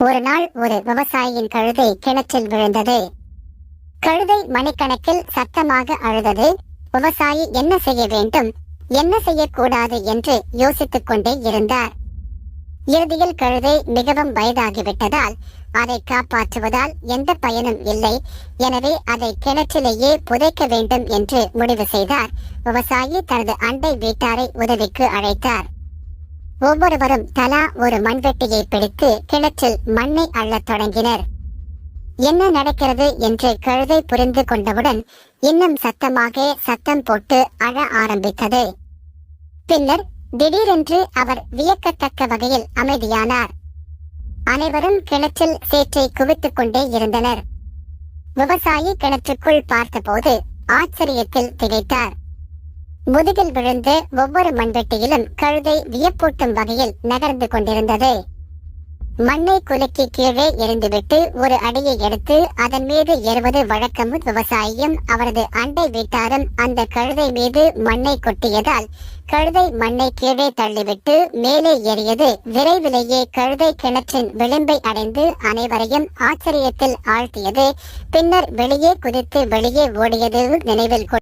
ஒரு நாள் ஒரு விவசாயியின் கழுதை கிணற்றில் விழுந்தது. கழுதை மணிக்கணக்கில் சத்தமாக அழுதது. விவசாயி என்ன செய்ய வேண்டும், என்ன செய்யக்கூடாது என்று யோசித்துக் கொண்டே இருந்தார். இறுதியில் கழுதை மிகவும் வயதாகிவிட்டதால் அதை காப்பாற்றுவதால் எந்த பயனும் இல்லை. எனவே அதை கிணற்றிலேயே புதைக்க வேண்டும் என்று முடிவு செய்தார். விவசாயி தனது அண்டை வீட்டாரை உதவிக்கு அழைத்தார். ஒவ்வொருவரும் தலா ஒரு மண்வெட்டியை பிடித்து கிணற்றில் மண்ணை அள்ளத் தொடங்கினர். என்ன நடக்கிறது என்று கழுதை புரிந்து கொண்டவுடன் இன்னும் சத்தமாக சத்தம் போட்டு அழ ஆரம்பித்தது. பின்னர் திடீரென்று அவர் வியக்கத்தக்க வகையில் அமைதியானார். அனைவரும் கிணற்றில் சேற்றை குவித்துக் கொண்டே இருந்தனர். விவசாயி கிணற்றுக்குள் பார்த்தபோது ஆச்சரியத்தில் திகைத்தார். முதுகில் விழுந்து ஒவ்வொரு மண்வெட்டியிலும் கழுதை வியப்பூட்டும் வகையில் நகர்ந்து கொண்டிருந்தது. மண்ணை குலுக்கி கீழே எறிந்துவிட்டு ஒரு அடியை எடுத்து அதன் மீது ஏறுவது வழக்கம். விவசாயியும் அவரது அண்டை வீட்டாரும் அந்த கழுதை மீது மண்ணை கொட்டியதால் கழுதை மண்ணை கீழே தள்ளிவிட்டு மேலே ஏறியது. விரைவிலேயே கழுதை கிணற்றின் விளிம்பை அடைந்து அனைவரையும் ஆச்சரியத்தில் ஆழ்த்தியது. பின்னர் வெளியே குதித்து வெளியே ஓடியது நினைவில்